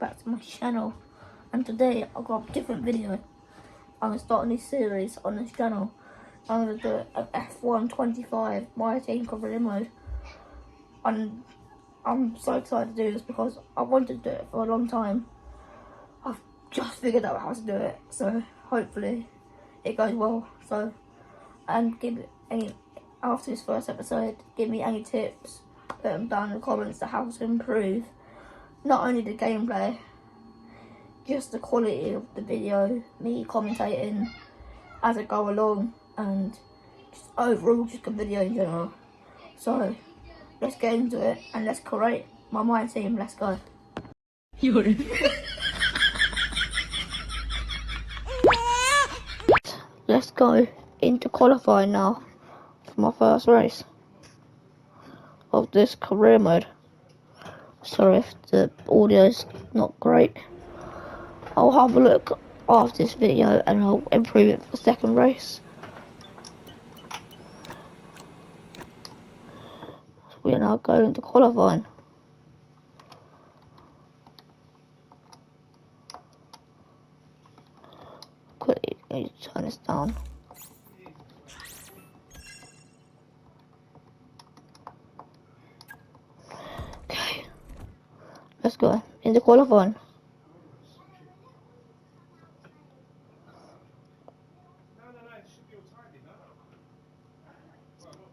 back to my channel, and today I've got a different video. I'm starting this series on this channel. I'm going to do an F1 25 My Team Career Mode, and I'm so excited to do this because I wanted to do it for a long time. I've just figured out how to do it, so hopefully it goes well. So, and give me any, after this first episode, give me any tips, put them down in the comments to how to improve not only the gameplay, just the quality of the video, me commentating as I go along, and just overall just a video in general. So let's get into it and let's create my team. Let's go. Let's go into qualifying now for my first race of this career mode. Sorry if the audio's not great. I'll have a look after this video and I'll improve it for the second race. We are now going to qualifying. Quickly, need to turn this down. Okay, let's go into qualifying.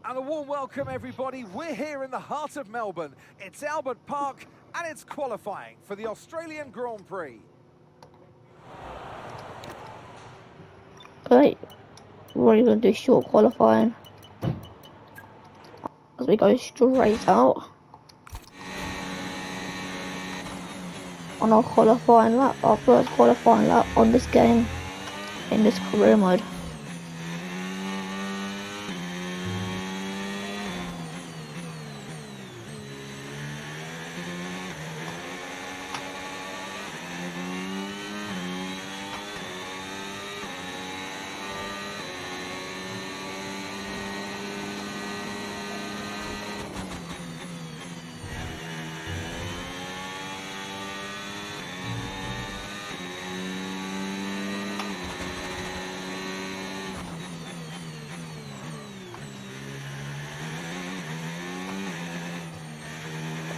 And a warm welcome, everybody. We're here in the heart of Melbourne. It's Albert Park, and it's qualifying for the Australian Grand Prix. Great. We're only going to do short qualifying as we go straight out on our qualifying lap, our first qualifying lap on this game in this career mode.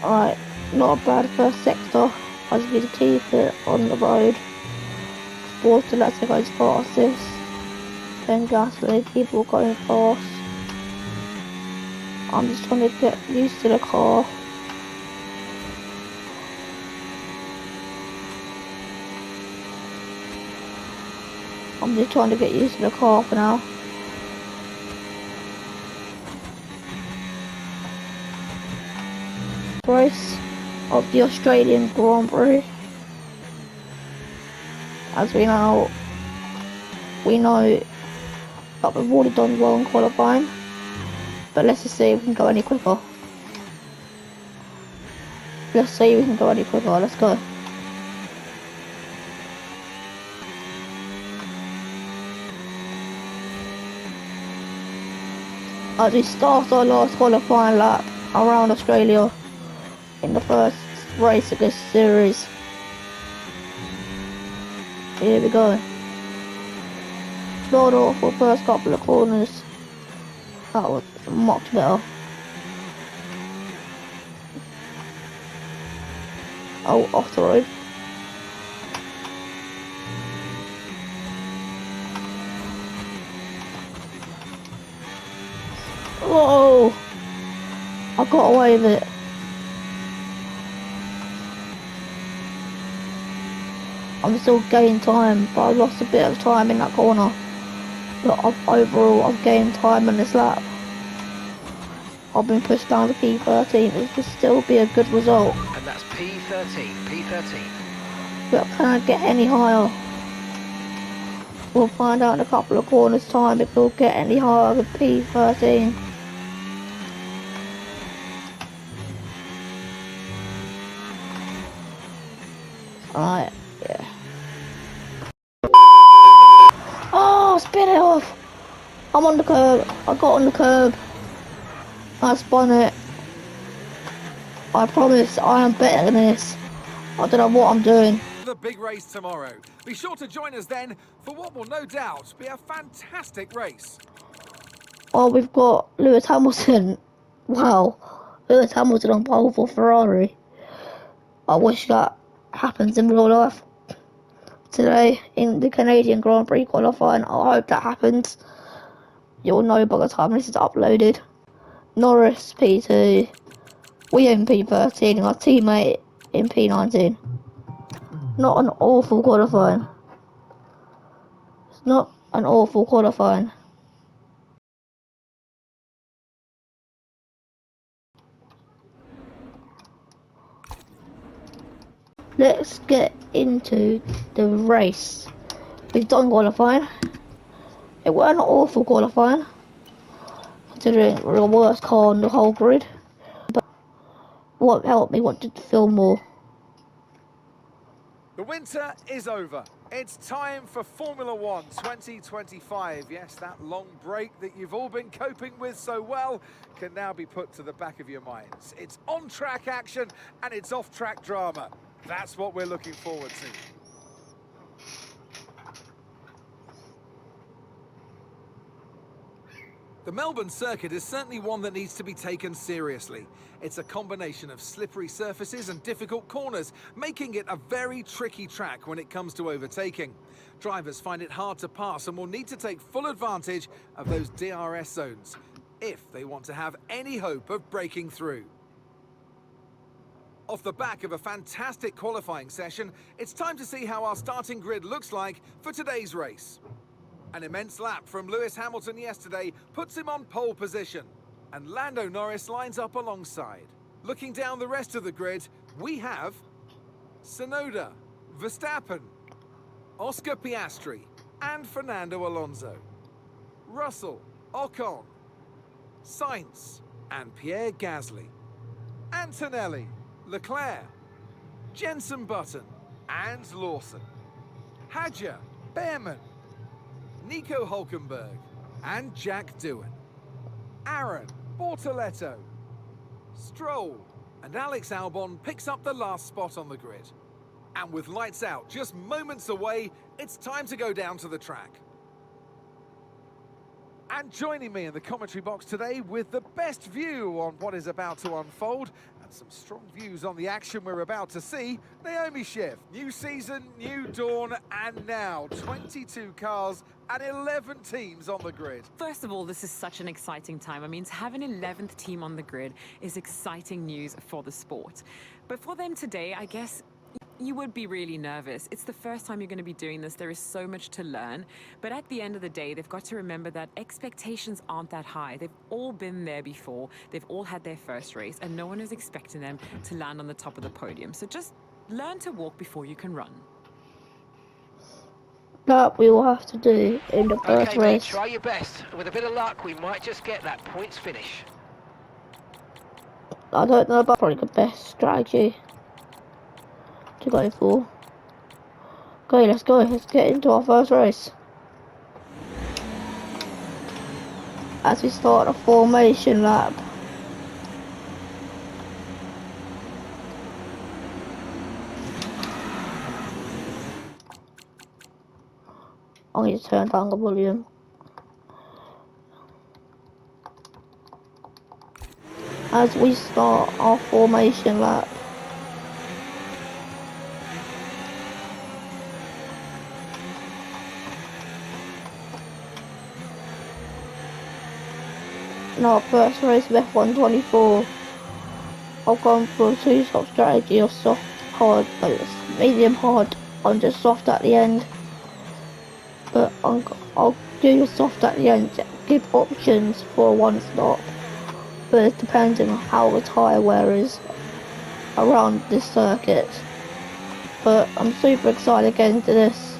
Alright, not a bad first sector as we keep it on the road. Forced to let it go fastest. Then Gasly, people going fast. I'm just trying to get used to the car. I'm just trying to get used to the car for now. Race of the Australian Grand Prix. As we know that we've already done well in qualifying, but let's just see if we can go any quicker. Let's go. As we start our last qualifying lap around Australia in the first race of this series. Here we go. Start off for the first couple of corners. That was much better. Oh, off the road. Whoa! I got away with it. I'm still gaining time, but I lost a bit of time in that corner. But overall, I've gained time on this lap. I've been pushed down to P13. It could still be a good result. And that's P13. But can I get any higher? We'll find out in a couple of corners time if we'll get any higher with P13. Alright. Yeah. Oh, spin it off. I'm on the curb. I got on the curb. I spun it. I promise I am better than this. I don't know what I'm doing. The big race tomorrow. Be sure to join us then for what will no doubt be a fantastic race. Oh, we've got Lewis Hamilton. Wow. Lewis Hamilton on pole for Ferrari. I wish that happens in real life. Today, in the Canadian Grand Prix qualifying, I hope that happens. You'll know by the time this is uploaded. Norris P2. We in P13, and our teammate in P19. Not an awful qualifying. It's not an awful qualifying. Let's get into the race. We've done qualifying. It weren't an awful qualifying, considering we're the worst car on the whole grid. But what helped me wanted to film more. The winter is over. It's time for Formula One 2025. Yes, that long break that you've all been coping with so well can now be put to the back of your minds. It's on-track action and it's off-track drama. That's what we're looking forward to. The Melbourne circuit is certainly one that needs to be taken seriously. It's a combination of slippery surfaces and difficult corners, making it a very tricky track when it comes to overtaking. Drivers find it hard to pass and will need to take full advantage of those DRS zones if they want to have any hope of breaking through. Off the back of a fantastic qualifying session, it's time to see how our starting grid looks like for today's race. An immense lap from Lewis Hamilton yesterday puts him on pole position, and Lando Norris lines up alongside. Looking down the rest of the grid, we have Tsunoda, Verstappen, Oscar Piastri, and Fernando Alonso, Russell, Ocon, Sainz, and Pierre Gasly, Antonelli, Leclerc, Jenson Button, and Lawson, Hadjar, Behrman, Nico Hulkenberg, and Jack Doohan, Aaron, Bortoletto, Stroll, and Alex Albon picks up the last spot on the grid. And with lights out just moments away, it's time to go down to the track. And joining me in the commentary box today with the best view on what is about to unfold and some strong views on the action we're about to see, Naomi Schiff. New season, new dawn, and now 22 cars and 11 teams on the grid. First of all, this is such an exciting time. I mean, to have an 11th team on the grid is exciting news for the sport. But for them today, I guess you would be really nervous. It's the first time you're going to be doing this. There is so much to learn. But at the end of the day, they've got to remember that expectations aren't that high. They've all been there before. They've all had their first race, and no one is expecting them to land on the top of the podium. So just learn to walk before you can run. That we will have to do in the first Okay, race. mate, try your best. With a bit of luck, we might just get that points finish. I don't know about probably the best strategy to go for. Okay, let's go. Let's get into our first race. As we start a formation lap. I'm going to turn down the volume. As we start our formation lap. In our first race of F124, I've gone for a two-stop strategy of soft, hard, medium hard, and just soft at the end. But I'll do the soft at the end to give options for one stop. But it depends on how the tyre wear is around this circuit. But I'm super excited to get into this.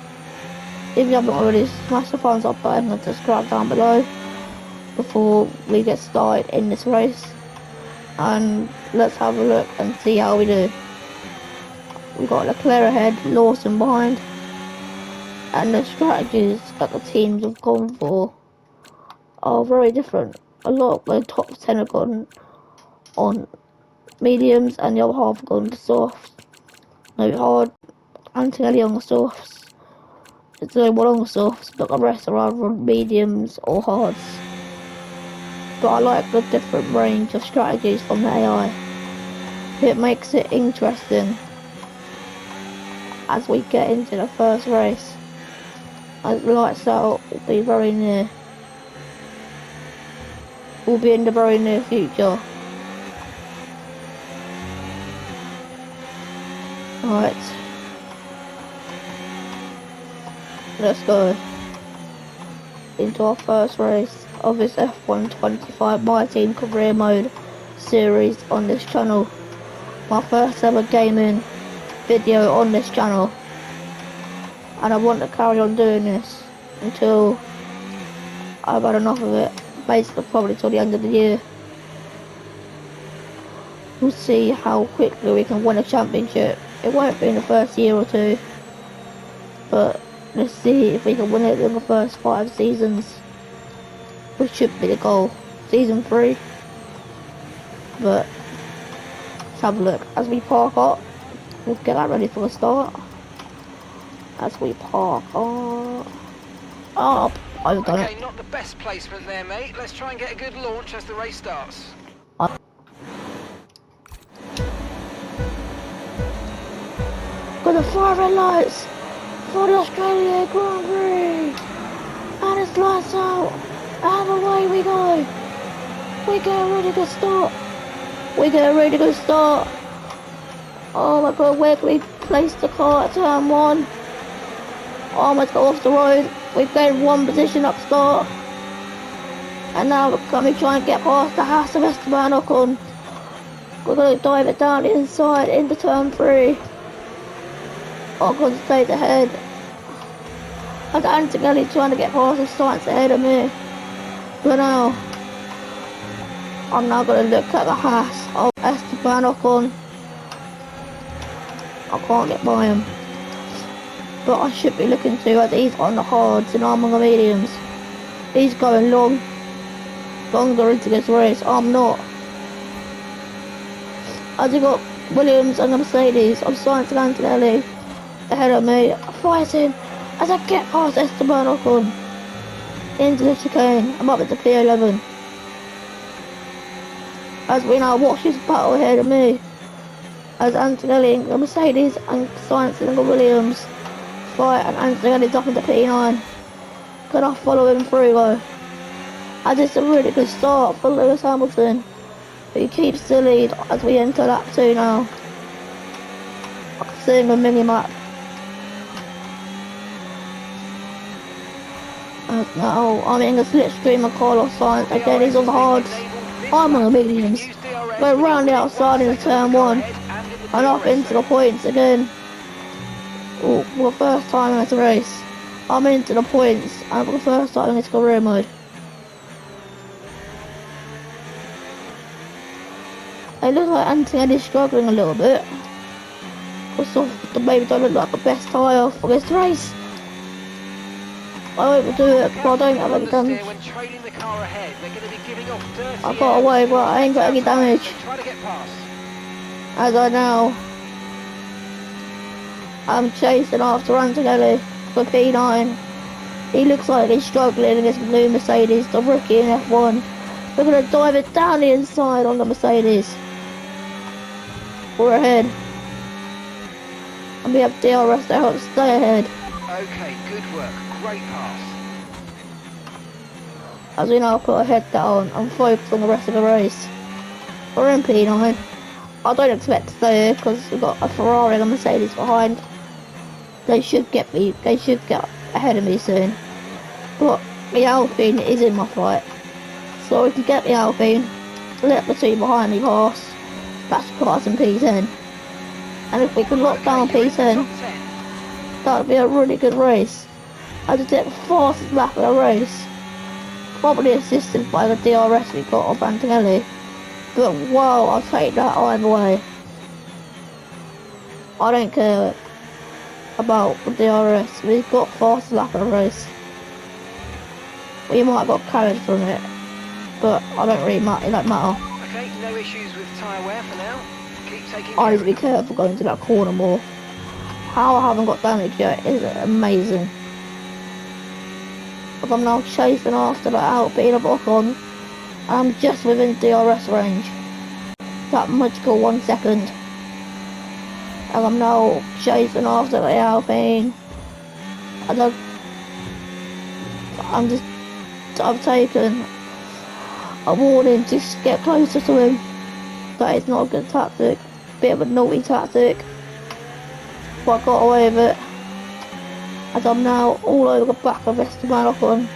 If you haven't already, smash the thumbs up button and subscribe down below before we get started in this race. And let's have a look and see how we do. We've got Leclerc ahead, Lawson behind. And the strategies that the teams have gone for are very different. A lot of the top 10 have gone on mediums and the other half have gone to soft. No hard. Antonelli on the softs. It's only one on the softs, but the rest are either mediums or hards. But I like the different range of strategies from the AI. It makes it interesting as we get into the first race. As the lights out, will be very near. Will be in the very near future. Right. Let's go into our first race of this F1 25 My Team Career Mode series on this channel. My first ever gaming video on this channel, and I want to carry on doing this until I've had enough of it, basically probably till the end of the year. We'll see how quickly we can win a championship. It won't be in the first year or two, but let's see if we can win it in the first 5 seasons, which should be the goal. Season 3. But let's have a look. As we park up, we'll get that ready for the start. As we park up. Oh, I've done Okay, it. not the best placement there, mate. Let's try and get a good launch as the race starts. Got the 5 red lights for the Australia Grand Prix. And it's lights out. And away we go. We get a really good start. Oh my god, where can we place the car at turn 1? Oh, let's go off the road. We've gained 1 position up start. And now we're going to try and get past the Haas of Esteban Ocon. We're going to dive it down inside into turn 3. Ocon stays ahead. And Antonelli trying to get past the Sainz ahead of me. But now, I'm now going to look at the Haas of Esteban Ocon. I can't get by him. But I should be looking to, as he's on the hards and I'm on the mediums. He's going longer into this race. I'm not. As we got Williams and the Mercedes of Sainz and Antonelli ahead of me, fighting as I get past Esteban Ocon into the chicane. I'm up at the P11. As we now watch this battle ahead of me, as Antonelli and the Mercedes and Sainz and the Williams fight, and Antonelli's up into P9. Can I follow him through though? As it's a really good start for Lewis Hamilton, who keeps the lead as we enter lap 2 now. I can see him on mini-map. As now I'm in the slipstream of Carlos Sainz. Again, he's on the hards. I'm on the mediums. We're round the outside into turn 1 and up into the points again. Oh, for the first time in this race, I'm into the points, and for the first time in this career mode. It looks like Antonelli's struggling a little bit. Because the baby don't look like the best tyre for this race. I overdo it, but I don't have any damage. I got away, but I ain't got any damage. As I now, I'm chasing after Antonelli for P9. He looks like he's struggling in this blue Mercedes, the rookie in F1. We're going to dive it down the inside on the Mercedes. We're ahead. And we have DRS to help stay ahead. Okay, good work. Great pass. As we now put our head down and focus on the rest of the race. We're in P9. I don't expect to stay here because we've got a Ferrari and a Mercedes behind. They should get ahead of me soon. But the Alpine is in my fight. So we can get the Alpine, let the two behind me pass. That's class in P10. And if we can lock down P10, that would be a really good race. As we take the fastest lap of the race. Probably assisted by the DRS we got off Antonelli. But wow, I'll take that either way. I don't care about the DRS. We got fast lap of the race. We might have got carried from it, but I don't really matter. It don't matter. Okay, no issues with tyre wear for now. Keep taking I need to be careful going to that corner more. How I haven't got damage yet is amazing. But I'm now chasing after that Alpine of Ocon. I'm just within DRS range. That magical 1 second. And I'm now chasing after the Alpine. And I've taken a warning to get closer to him. That is not a good tactic. Bit of a naughty tactic. But I got away with it. As I'm now all over the back of Esteban Ocon.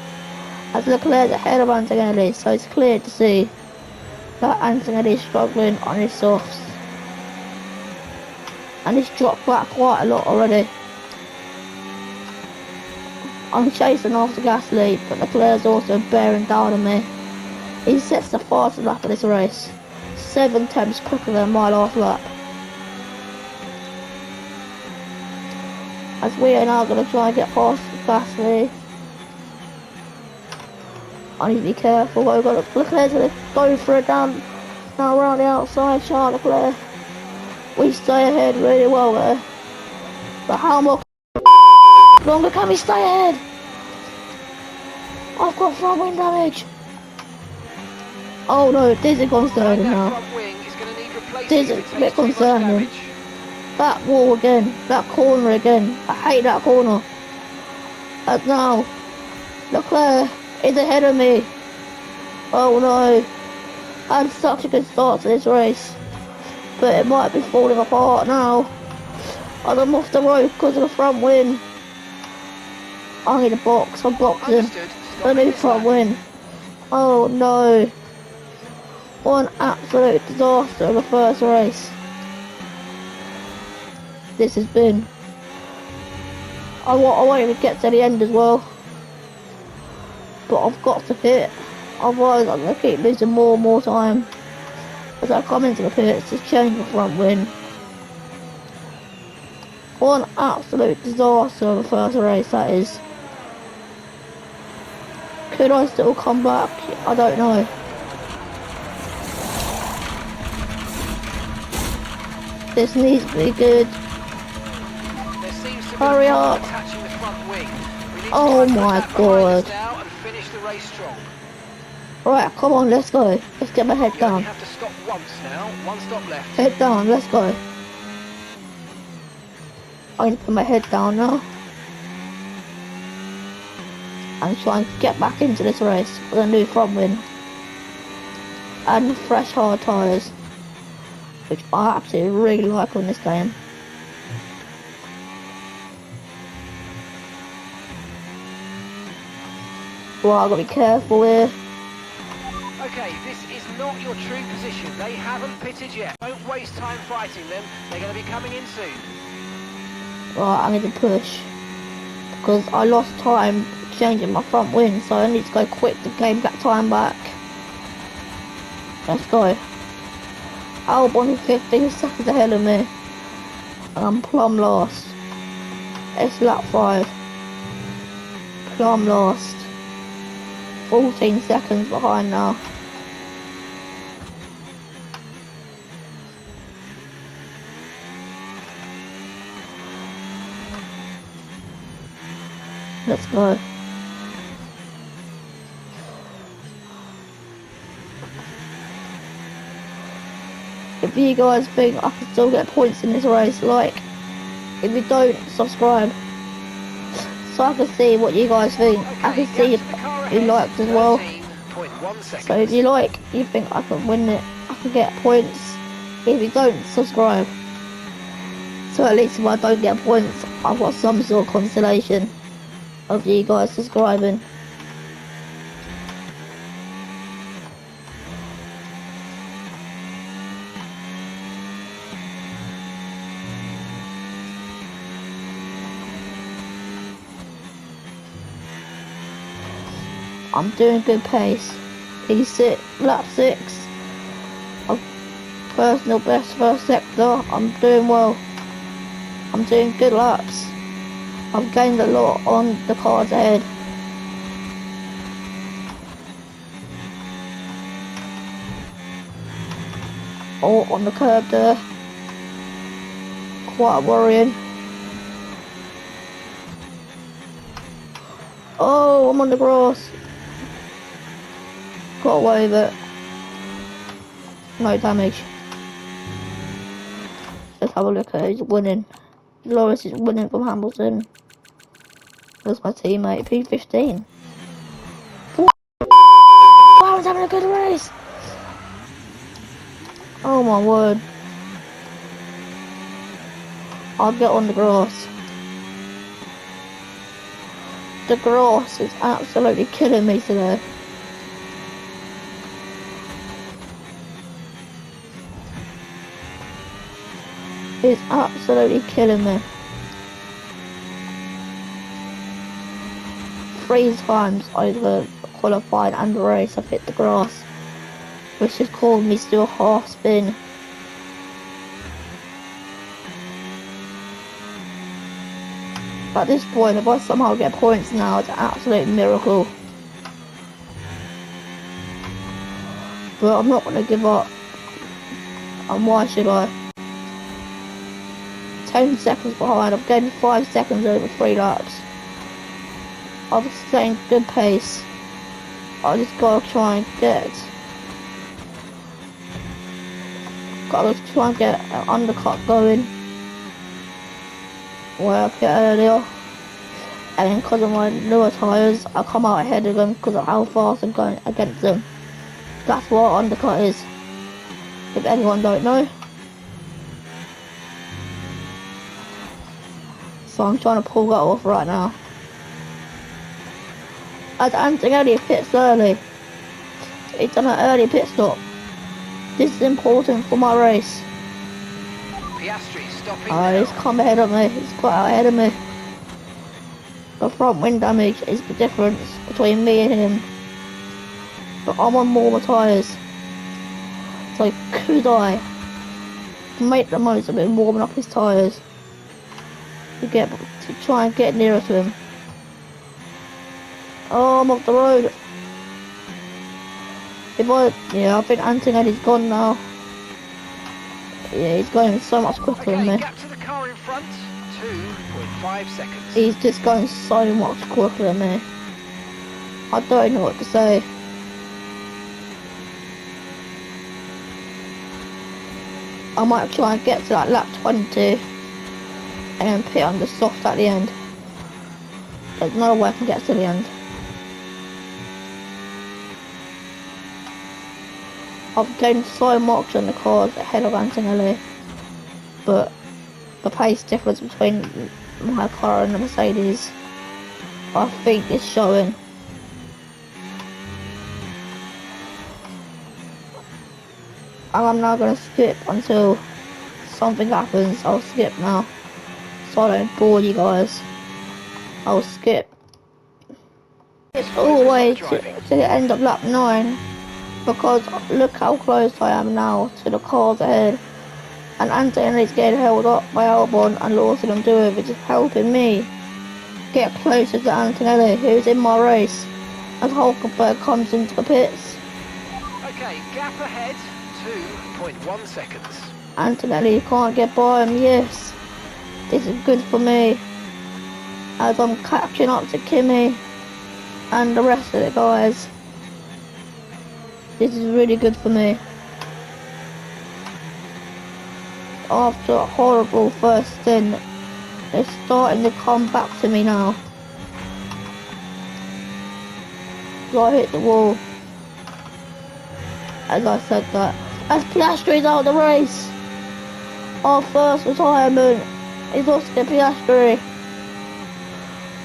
As Leclerc's ahead of Antonelli, so it's clear to see that Antonelli is struggling on his softs. And he's dropped back quite a lot already. I'm chasing after Gasly, but Leclerc's also bearing down on me. He sets the fastest lap of this race, 7 tenths quicker than my last lap. As we are now going to try and get past Gasly. I need to be careful. I've got Leclerc's going to go for it down now around the outside. Charles Leclerc. We stay ahead really well there. But how much longer can we stay ahead? I've got front wing damage. Oh no, this is concerning now. This is a bit concerning. That wall again, that corner again. I hate that corner. And now, Leclerc is ahead of me. Oh no. I had such a good start to this race. But it might be falling apart now. And I'm off the road because of the front wing. I need a box, I'm boxing. I need front wing. Oh no. What an absolute disaster of the first race. This has been. I won't even get to the end as well. But I've got to pit. Otherwise I'm going to keep losing more and more time. As I come into the pits to change the front wing. What an absolute disaster of the first race that is. Could I still come back? I don't know. This needs to be good. Hurry up. Oh my god. Right, come on, let's go. Let's get my head down. Have to stop once now. One stop left. Head down, let's go. I need to put my head down now. And try and get back into this race with a new front wing. And fresh hard tyres. Which I absolutely really like on this game. Well, I've got to be careful here. Okay, this is not your true position. They haven't pitted yet. Don't waste time fighting them. They're going to be coming in soon. Right, I need to push. Because I lost time changing my front wing, so I need to go quick to gain that time back. Let's go. Albon is 15 seconds ahead of me. And I'm plumb lost. It's lap 5. Plumb lost. 14 seconds behind now. Let's go. If you guys think I can still get points in this race, like, if you don't, subscribe. So I can see what you guys think. I can see if you liked as well. So if you like, you think I can win it, I can get points. If you don't, subscribe. So at least if I don't get points, I've got some sort of consolation of you guys subscribing. I'm doing good pace. Lap 6. Personal best first sector. I'm doing well. I'm doing good laps. I've gained a lot on the cars ahead. Oh, on the curb there. Quite worrying. Oh, I'm on the grass. Got away with it. No damage. Let's have a look at who's winning. Lewis is winning from Hamilton. That's my teammate, P15. I was having a good race. Oh my word. I'll get on the grass. The grass is absolutely killing me today. It's absolutely killing me. 3 times over qualifying and the race I've hit the grass, which has caused me to do a half spin. At this point, if I somehow get points now, it's an absolute miracle. But I'm not going to give up. And why should I? 10 seconds behind. I've gained 5 seconds over 3 laps. I've sustained good pace. I just gotta try and get an undercut going where I hit earlier, and then because of my newer tyres I come out ahead of them because of how fast I'm going against them. That's what an undercut is, if anyone don't know. So I'm trying to pull that off right now. As Antonelli pits early, he's done an early pit stop. This is important for my race. Piastri stopping He's come ahead of me. He's quite out ahead of me. The front wing damage is the difference between me and him. But I'm on more tyres. So could I make the most of him warming up his tyres to try and get nearer to him. Oh, I'm off the road. I think Antonelli's gone now. Yeah, he's going so much quicker than me. Gap to the car in front, 2.5 seconds. He's just going so much quicker than me. I don't know what to say. I might try and get to that lap 20 and pit on the soft at the end. There's no way I can get to the end. I've gained so much on the cars ahead of Antonelli, but the pace difference between my car and the Mercedes, I think, is showing. And I'm now going to skip until something happens. I'll skip now, so I don't bore you guys. I'll skip. It's all the way to the end of lap 9. Because look how close I am now to the cars ahead, and Antonelli's getting held up by Albon and Lawson and Dewey, which is helping me get closer to Antonelli, who's in my race, as Hulkenberg comes into the pits. Okay, gap ahead, 2.1 seconds. Antonelli can't get by him. Yes, this is good for me, as I'm catching up to Kimi and the rest of the guys. This is really good for me. After a horrible first stint, it's starting to come back to me now. So I hit the wall. As I said that. As Piastri's out of the race. Our first retirement is Oscar Piastri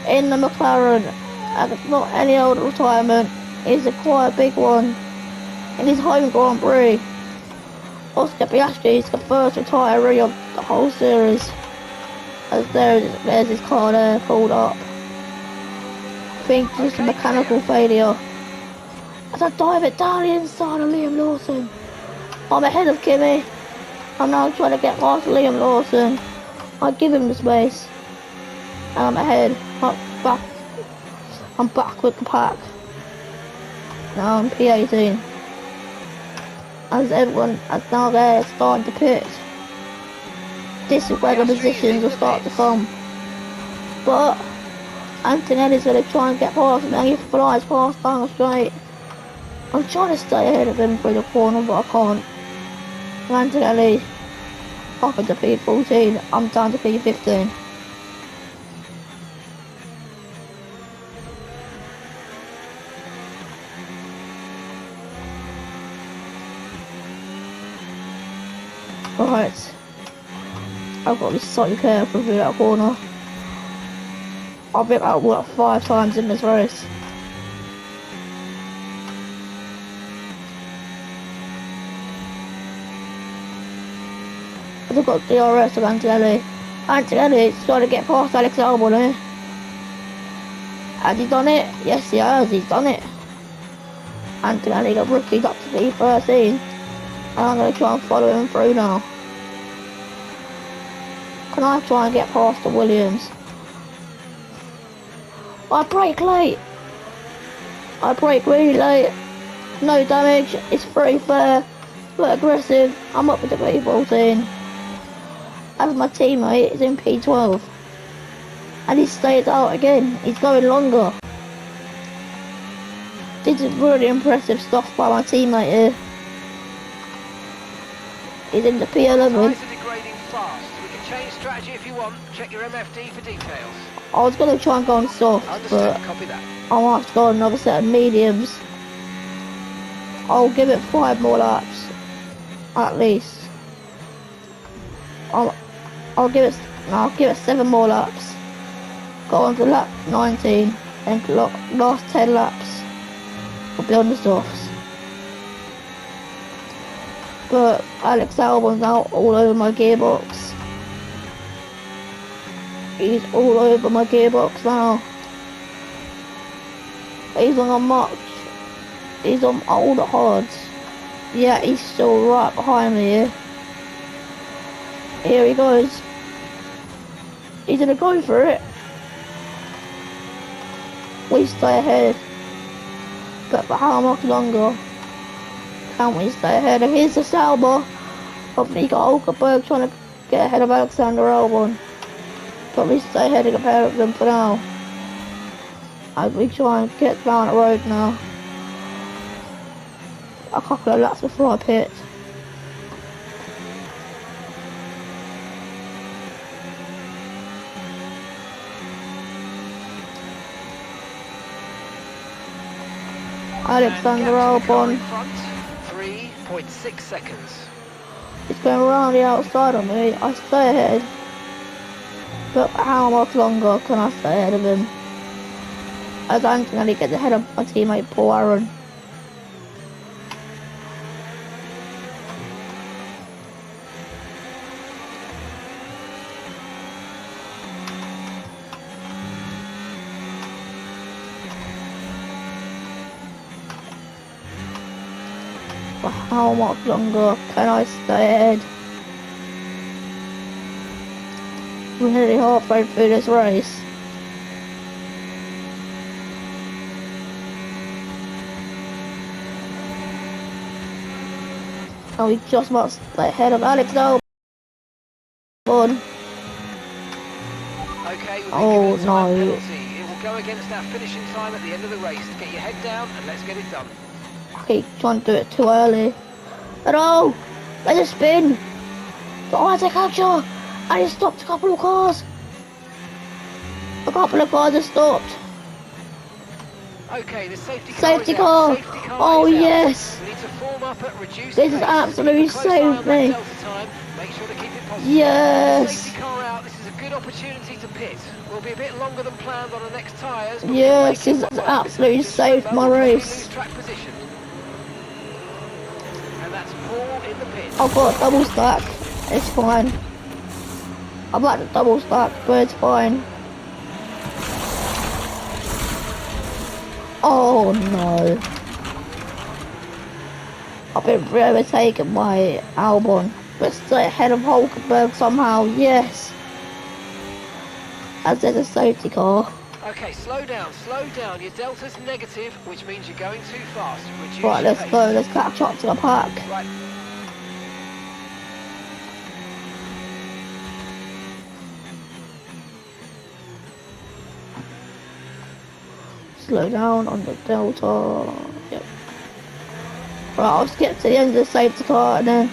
in the McLaren. And it's not any old retirement, it's a quite big one. In his home Grand Prix, Oscar Piastri is the first retiree of the whole series. As there's his car there pulled up. I think it's a mechanical failure. As I dive it down the inside of Liam Lawson. I'm ahead of Kimi. I'm now trying to get past Liam Lawson. I give him the space. And I'm ahead. I'm back with the pack. Now I'm P18. As everyone is now there starting to pit. This is where the positions will start to come. But Antonelli's going to try and get past me, and he flies past down the straight. I'm trying to stay ahead of him through the corner, but I can't. Antonelli up into P14, I'm down to P15. Right, I've got to be so careful through that corner. I've been out what 5 times in this race. I've got DRS of Antonelli. Antonelli's trying to get past Alex Albon here. Has he done it? Yes, he has. He's done it. Antonelli got rookied up to P13. And I'm going to try and follow him through now. Can I try and get past the Williams? I brake late. I brake really late. No damage. It's pretty fair. But aggressive. I'm up with the P14. As my teammate is in P12. And he stayed out again. He's going longer. This is really impressive stuff by my teammate here. He's in the P11. Tyres are degrading fast. We can change strategy if you want. Check your MFD for details. I was going to try and go on soft, Understood. but Copy that. I might have to go on another set of mediums. I'll give it 5 more laps. At least. I'll give it 7 more laps. Go on to lap 19 and last 10 laps. I'll be on the softs. But Alex Albon's out all over my gearbox. He's all over my gearbox now. He's on a much. He's on all the hards. Yeah, he's still right behind me here. Here he goes. He's gonna go for it. We stay ahead. But for how much longer can we stay ahead? And here's the Sauber of Nico Hulkenberg trying to get ahead of Alexander Albon. But we stay ahead and compare with them for now. As we try and get down the road now. A couple of laps before I pit. Alexander Albon 3.6 seconds. is going around the outside of me. I stay ahead. But how much longer can I stay ahead of him? As Antonelli gets ahead of my teammate Paul Aaron. For how much longer can I stay ahead? We're nearly halfway through this race. And we just must stay ahead of Alex Albon. Okay, we've been Oh, given a time no. penalty. It will go against our finishing time at the end of the race. Get your head down and let's get it done. I keep trying to do it too early. No! There's a spin! Oh, I take catcher! I just stopped a couple of cars! A couple of cars have stopped. Okay, the safety car Safety is car! out. Safety car Oh, is out. yes! We need to form up at reduced This has pace. absolutely Keep a close eye on saved that me. delta time. Make sure to keep it positive. Yes! Safety car out. This is a good opportunity to pit. We'll be a bit longer than planned on the next tyres. but Yes, we'll this make it has work. absolutely Just saved so my we'll probably race. lose track position. And that's Paul in the pit. I've got a double stack. It's fine. I've got the double stack, but it's fine. Oh no. I've been overtaken by Albon, but stay ahead of Hulkenberg somehow, yes. As there's a safety car. Okay, slow down, slow down. Your delta's negative, which means you're going too fast. Reduce Right, your let's pace. go, let's catch up to the pack. Right. slow down on the Delta. Yep. Right, I'll skip to the end of the safety car and then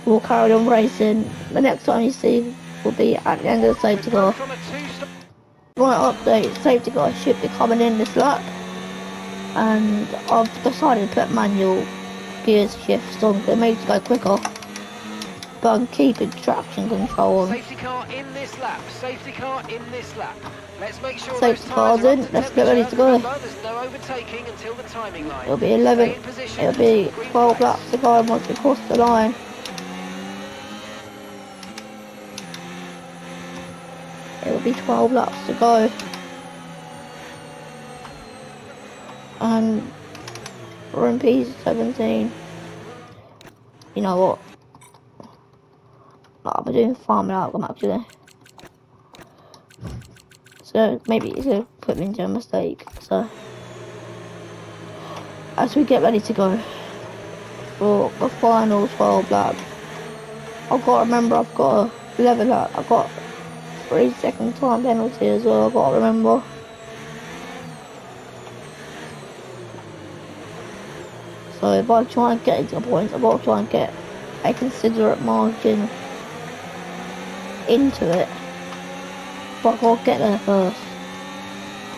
we'll carry on racing. The next time you see will be at the end of the safety car. From a two-stop. Right, update, safety car should be coming in this lap. And I've decided to put manual gears shifts on, it makes it go quicker. But I'm keeping traction control on. Safety car in this lap. Safety car in this lap. Let's make sure Safety those car's tyres are in. up to Let's get ready to go. Remember, there's no overtaking until the timing line. It'll be 11. Stay in position. It'll be Green 12 flags. laps to go once we cross the line. It'll be 12 laps to go. And we're in P17. You know what? I'll be doing farming outcome actually. So maybe it's gonna put me into a mistake. So as we get ready to go for the final 12 lap, I've got to remember I've got a 11 lap. I've got 3-second time penalty as well. I've got to remember. So if I try and get into the points, I've got to try and get a considerate margin into it. But I'll get there first.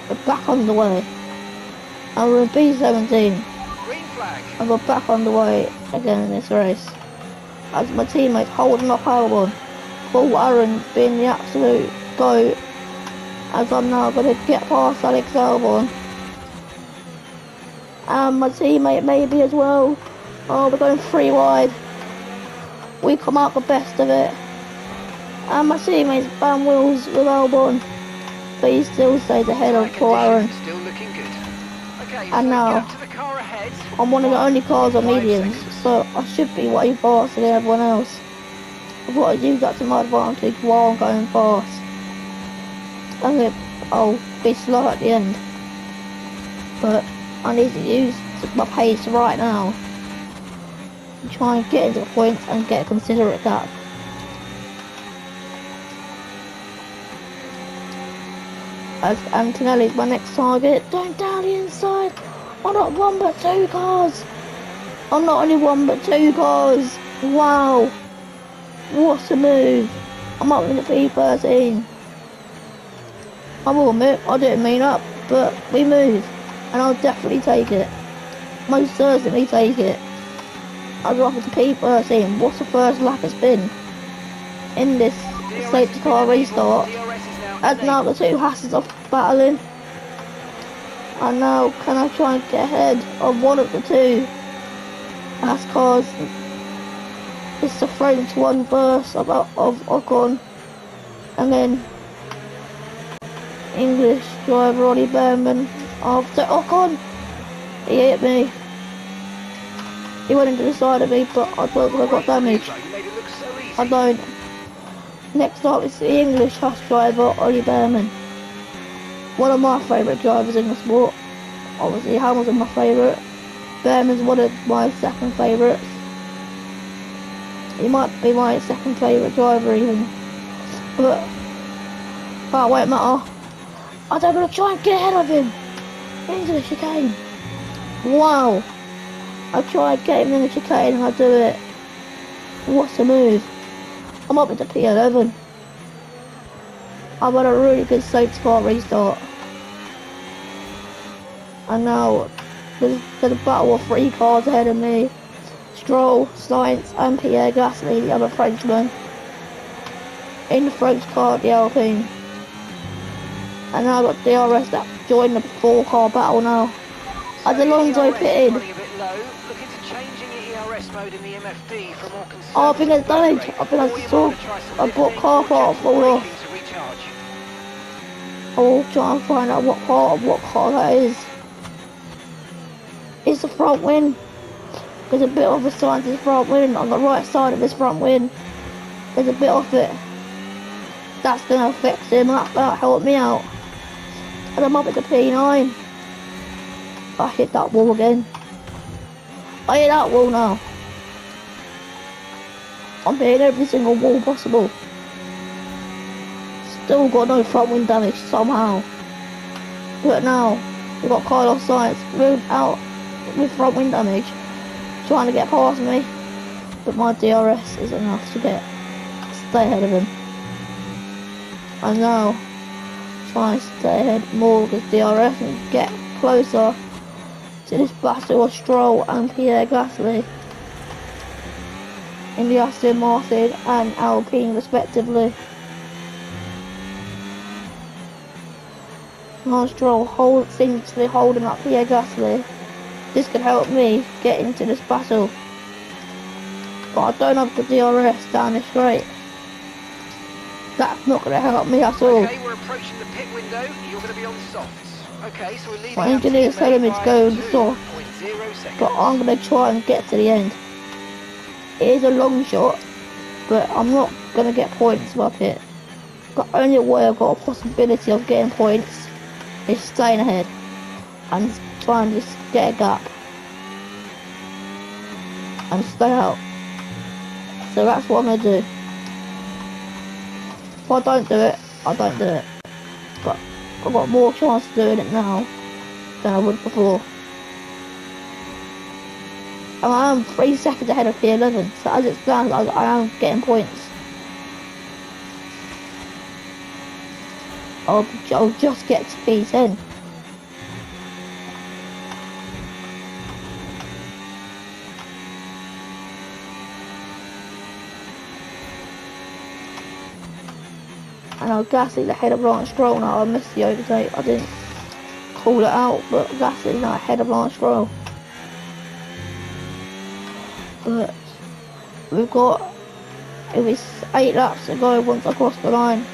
We're back on the way. And we're in P17. Green flag. And we're back on the way again in this race. As my teammates holding off Albon. Paul Aaron being the absolute GOAT. As I'm now going to get past Alex Albon. And my teammate maybe as well. Oh, we're going 3 wide. We come out the best of it. And my teammates bang wheels with Albon. But he still stays ahead of Paul Aaron. Still looking good. Okay, And so now, gap to the car ahead. I'm one of the only cars on 5 mediums, seconds. so I should be way faster than everyone else. I've got to use that to my advantage while I'm going fast. And then I'll be slow at the end. But I need to use my pace right now to try and get into the points and get a considerate gap. As Antonelli's my next target, don't down the inside. I'm not 1 but 2 cars. I'm not only 1 but 2 cars. Wow. What a move. I'm up in the P13. I will admit, I didn't mean up, but we moved. And I'll definitely take it. Most certainly take it. I was up at the P13. What's the first lap has been in this safety car restart? And now the 2 Hasses are battling. And now can I try and get ahead of one of the 2 Hass cars? It's the French one first of Ocon. And then English driver Ollie Behrman after Ocon. He hit me. He went into the side of me, but I don't think I got damaged. I don't. Next up is the English Haas driver Ollie Behrman. One of my favourite drivers in the sport. Obviously Hamilton's my favourite. Behrman's one of my second favourites. He might be my second favourite driver even. But that won't matter. I'm going to try and get ahead of him into the chicane. Wow. I try and get him in the chicane and I do it. What's the move? I'm up into P11. I've had a really good safety car restart. And now there's a battle of 3 cars ahead of me. Stroll, Sainz and Pierre Gasly, the other Frenchman. In the French car, the Alpine. And now I've got DRS that joined the 4 car battle now. As Alonso pitted. Oh, I think it's damage. I think I saw a car part fall off. I will try and find out what car that is. It's the front wing. There's a bit of a sign to the front wing on the right side of his front wing. There's a bit of it. That's gonna affect him. That'll help me out. And I'm up at the P9. I hit that wall again. I hit that wall now. I'm hitting every single wall possible. Still got no front wing damage somehow. But now, We've got Carlos Sainz moved out with front wing damage, trying to get past me, but my DRS is enough to stay ahead of him. I'm now trying to stay ahead more with DRS and get closer to this battle of Stroll and Pierre Gasly in the Aston Martin and Alpine respectively. Lance Stroll seems to be holding up Pierre Gasly. This could help me get into this battle, but I don't have the DRS down this straight. That's not going to help me at all. Okay, we're approaching the pit window. You're going to be on softs. Okay, so we're leaving. My engineer's telling me to go on soft, but I'm going to try and get to the end. It is a long shot, but I'm not going to get points for my pit. The only way I've got a possibility of getting points is staying ahead and trying to just get a gap and stay out. So that's what I'm going to do. If I don't do it, I don't do it. But I've got more chance of doing it now than I would before. And I am 3 seconds ahead of P11, so as it stands, I am getting points. I'll just get to P10. And I'll Gasly's ahead of Lance Stroll now. I missed the overtake. I didn't call it out, but Gasly's now ahead of Lance Stroll. But we've got, it was 8 laps to go once I crossed the line.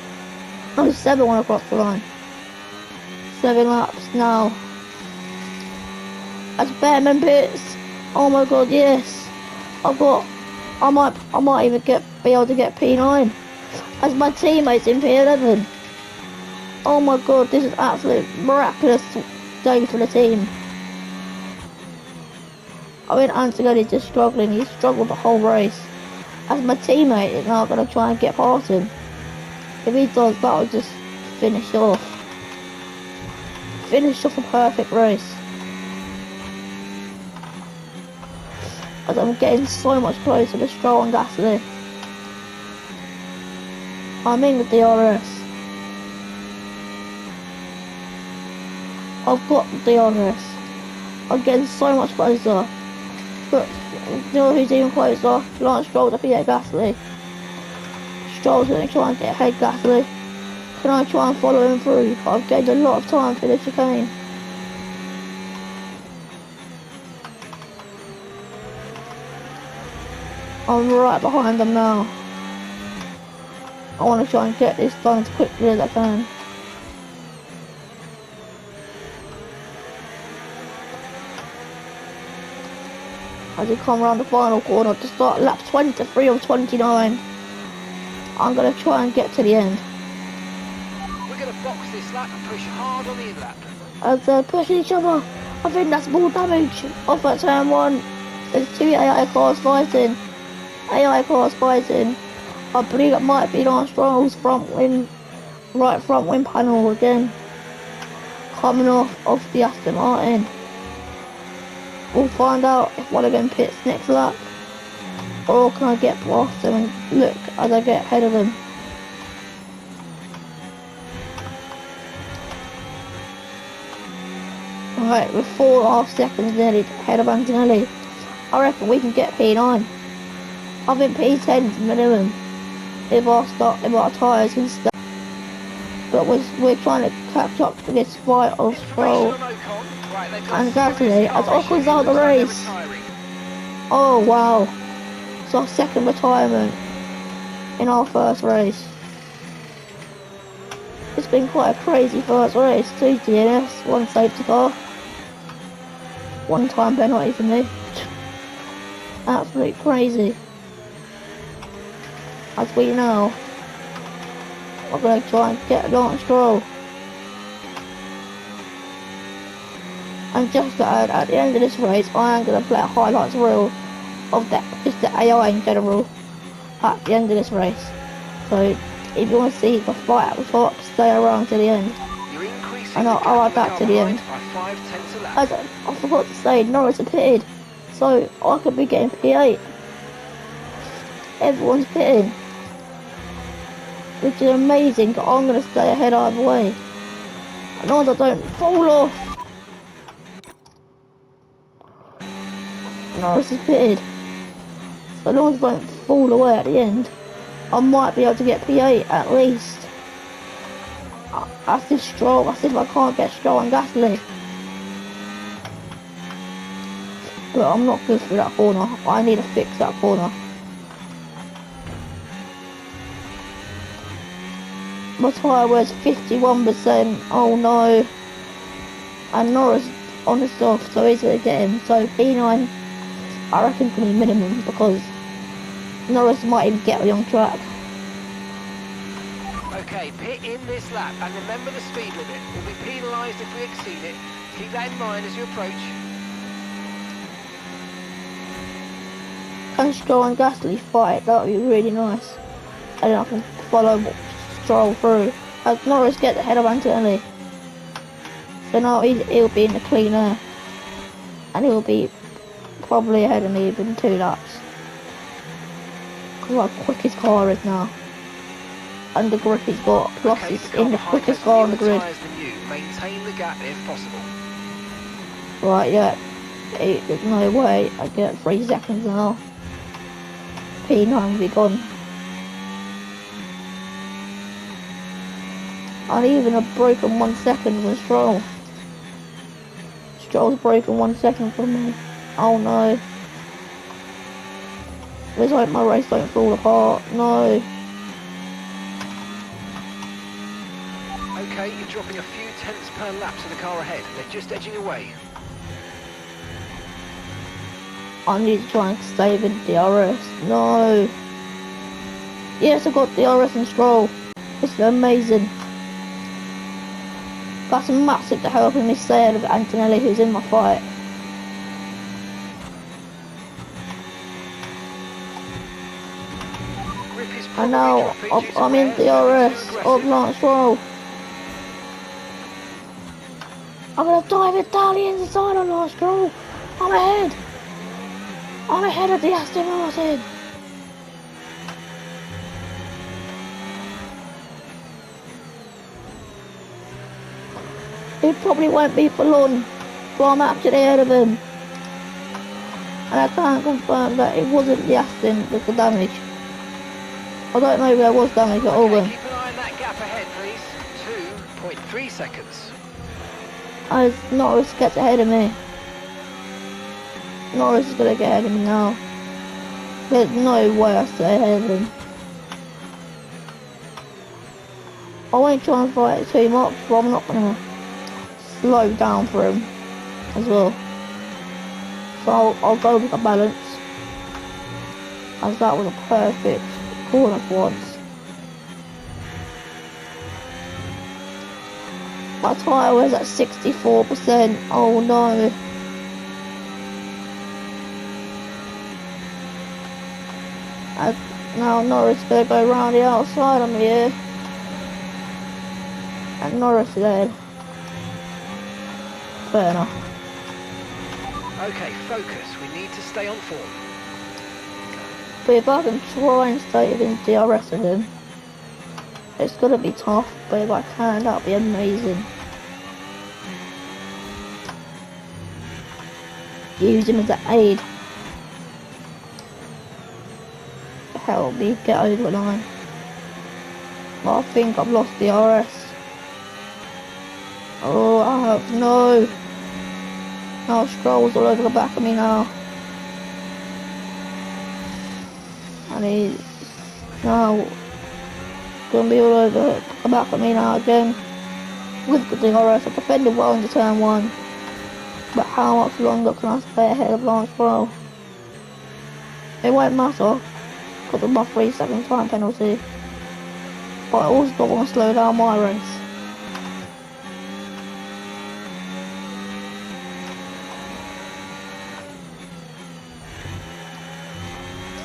No, 7 when I crossed the line. 7 laps now. That's Bearman Pits. Oh my god, yes. I might even be able to get P9 as my teammates in P11. Oh my god, this is absolute miraculous day for the team. I mean, Antigoni's just struggling. He's struggled the whole race. As my teammate is now going to try and get past him. If he does, that'll just finish off a perfect race. As I'm getting so much closer to Stroll and Gasly. I'm in the DRS. I've got the DRS. I'm getting so much closer. But you know who's even closer? Lance Stroll to Pierre Gasly. Stroll's going to try and get ahead Gasly. Can I try and follow him through? I've gained a lot of time for this chicane. I'm right behind them now. I want to try and get this done as quickly as I can. As we come around the final corner to start lap 23 of 29, I'm going to try and get to the end. We're going to box this lap and push hard on the in-lap. As they push each other, I think that's more damage. Off at turn 1, there's 2 AI cars fighting. I believe it might be Lance Stroll's right front wing panel again. Coming off the Aston Martin. We'll find out if one of them pits next lap, or can I get past them and look as I get ahead of them. Alright, with 4.5 seconds nearly ahead of Antonelli, I reckon we can get P9. I think P10 is minimum if our tyres can stay. But we're trying to catch up to this fight of Stroll and Gasly as Ocon's out of the race. Oh wow, it's our second retirement in our first race. It's been quite a crazy first race. 2 DNS, 1 safety car, 1 time penalty for me. Absolutely crazy. As we know, I'm going to try and get Lance Stroll. And just to add, at the end of this race, I am going to play a highlights reel of just the AI in general at the end of this race. So if you want to see the fight at the top, stay around to the end. Your increase And I'll add that to the end. By 0.5 a lap. As I forgot to say, Norris are pitted, so I could be getting P8. Everyone's pitting, which is amazing. I'm going to stay ahead either way. As long as I don't fall off. Norris is pitted. So as long as I don't fall away at the end, I might be able to get P8 at least. I still Stroll. I still I can't get Stroll and Gasly. But I'm not good for that corner. I need to fix that corner. My tyre wears 51%. Oh no. And Norris on the soft, so he's going to get him. So P9, I reckon, can be minimum because Norris might even get me on track. Okay, pit in this lap, and remember the speed limit. We'll be penalised if we exceed it. Keep that in mind as you approach. Can Stroll and Gasly fight? That would be really nice. And then I can follow Stroll through. As Norris gets ahead of Antonelli. So now he'll be in the clean air. And he'll be probably ahead of me within 2 laps. Because how quick his car is now. And the grip he's got, plus Okay, he's in the quickest car on the grid. Maintain the gap if possible. Right, yeah. There's no way I get 3 seconds now. P9 will be gone. And even a broken 1 second with Stroll. Stroll's broken 1 second from me. Oh no. Let's hope my race don't fall apart. No. Okay, you're dropping a few tenths per lap to the car ahead. They're just edging away. I need to try and save in DRS. No. Yes, I got DRS and Stroll. This is amazing. That's massive to helping me stay ahead of Antonelli, who's in my fight. And now I'm in DRS of Lance Stroll. I'm gonna dive it down the inside on Lance Stroll. I'm ahead. I'm ahead of the Aston Martin. It probably won't be for long, but I'm actually ahead of him. And I can't confirm that it wasn't the Aston with the damage. I don't know if there was damage at all then. Keep an eye on that gap ahead, please. 2.3 seconds. As Norris gets ahead of me. Norris is gonna get ahead of me now. There's no way I stay ahead of him. I won't try and fight too much, but I'm not gonna slow down for him as well. So I'll go with a balance. As that was a perfect corner for once. My tyre was at 64%. Oh no. Now Norris is going to go round the outside on me here. And Norris is dead. Fair enough. Okay, focus. We need to stay on form. But if I can try and stay within DRS with him, it's going to be tough, but if I can, that'll be amazing. Use him as an aid. Help me get over the line. But I think I've lost DRS. Oh, I have no. Now Stroll's all over the back of me now. And he's now going to be all over the back of me now again. With the DRS, I defended well into turn 1. But how much longer can I stay ahead of Lance Stroll? It won't matter because of my 3-second time penalty. But I also don't want to slow down my race.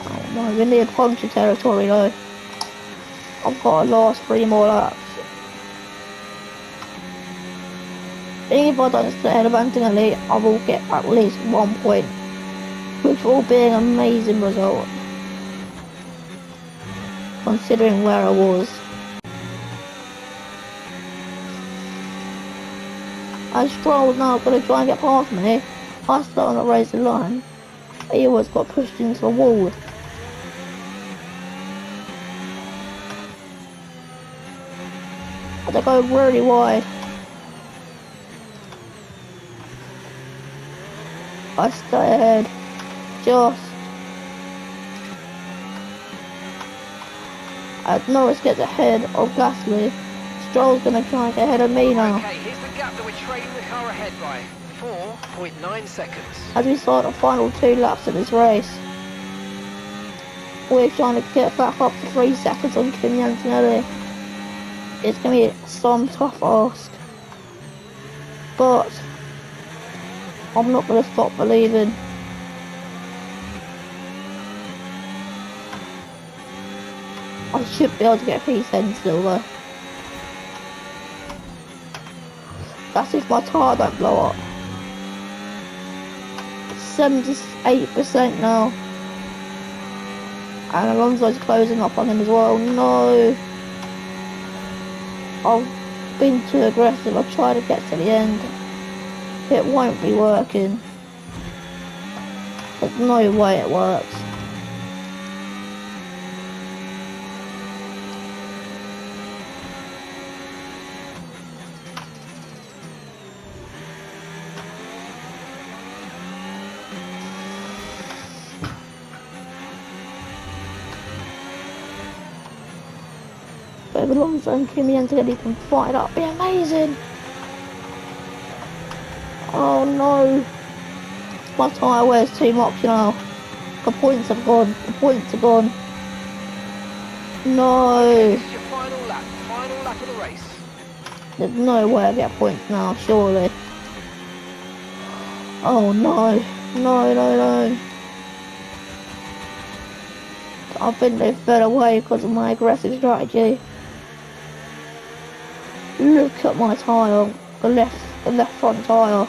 Oh no, we're near puncture territory though. I've got to last 3 more laps. If I don't stay ahead of Antonelli, I will get at least 1 point, which will be an amazing result, considering where I was. As Stroll's now going to try and get past me, I start on the racing line. He always got pushed into the wall. They go really wide. I stay ahead. Just. As Norris gets ahead of Gasly, Stroll's going to try and get ahead of me now. Okay, here's the gap that we're trading the car ahead by. 4.9 seconds. As we start the final 2 laps of this race, we're trying to get back up to 3 seconds on Kimi Antonelli. It's going to be some tough ask, but I'm not going to stop believing. I should be able to get P10 still though. That's if my tyre don't blow up. 78% now. And Alonso's closing up on him as well. No. I've been too aggressive. I'll try to get to the end. It won't be working. There's no way it works. But if Alonso and Kimi Antonelli can fight it up, it'd be amazing. Oh no. My tyre wears too much, you know. The points have gone. The points are gone. No. This is your final lap of the race. There's no way I get points now, surely. Oh no. No. I think they fell away because of my aggressive strategy. Look at my tyre, the left front tyre.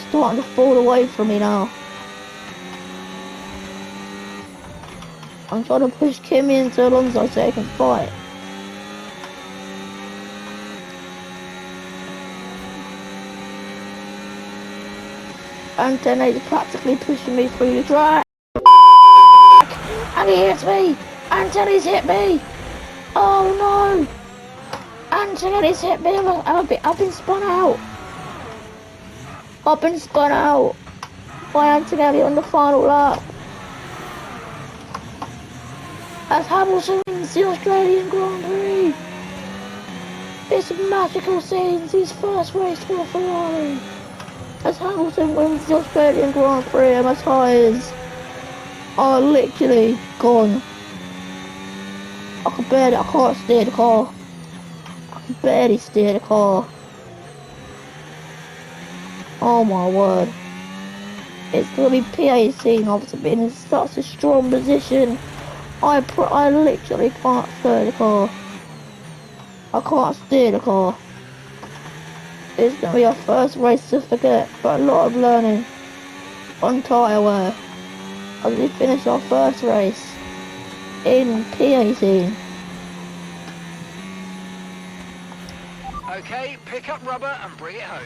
Starting to fall away from me now. I'm trying to push Kimi into Alonso so he can fight. Antonelli's practically pushing me through the track. And he hits me! Antonelli's hit me! Oh no! Antonelli's hit me! I've been spun out! I've been spun out by Antonelli on the final lap. As Hamilton wins the Australian Grand Prix. It's magical scenes, his first race for a Ferrari. As Hamilton wins the Australian Grand Prix and my tyres are literally gone. I can't steer the car. I can barely steer the car. Oh my word. It's going to be P18 after being in such a strong position. I literally can't steer the car. I can't steer the car. It's going to be our first race to forget, but a lot of learning on tyre wear as we finish our first race in P18. Okay, pick up rubber and bring it home.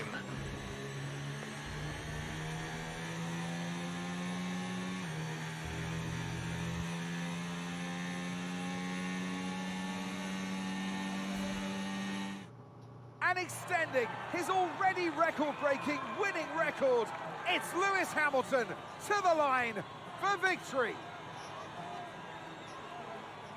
And extending his already record-breaking winning record, it's Lewis Hamilton to the line for victory.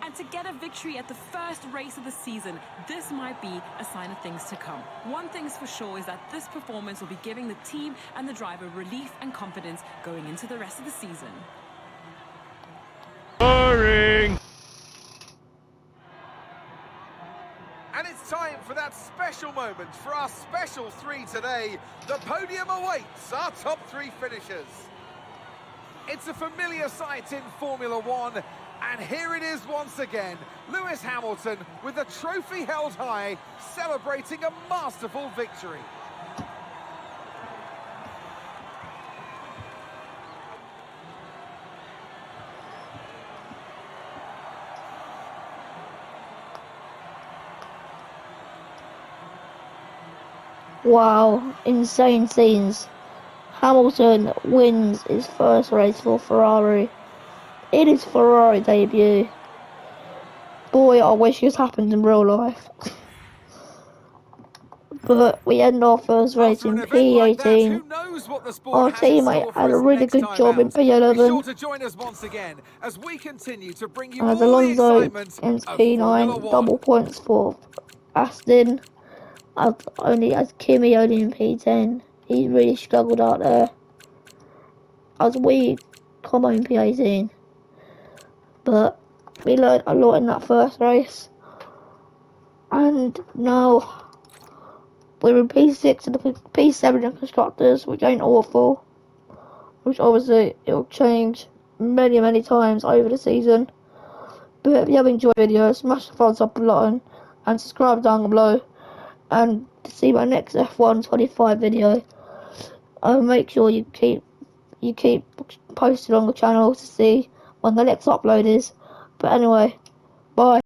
And to get a victory at the first race of the season, this might be a sign of things to come. One thing's for sure is that this performance will be giving the team and the driver relief and confidence going into the rest of the season. Boring! And it's time for that special moment for our special 3 today. The podium awaits our top 3 finishers. It's a familiar sight in Formula One. And here it is once again, Lewis Hamilton with the trophy held high, celebrating a masterful victory. Wow, insane scenes. Hamilton wins his first race for Ferrari. In his Ferrari debut. Boy, I wish this happened in real life. But we end our first race After in an event like that, P18. who knows what the sport Our has in teammate store for had a us really next good time job in out. Be sure P11 to join us once again as we continue to bring you as all the Alonso excitement ends of Formula P9, double One. points for Aston. As Kimi only in P10. He really struggled out there. As we come in P18. But we learned a lot in that first race. And now we're in P6 and P7 in Constructors, which ain't awful. Which obviously it'll change many times over the season. But if you have enjoyed the video, smash the thumbs up button and subscribe down below. And to see my next F1 25 video, make sure you keep posted on the channel to see when the next upload is. But anyway, bye.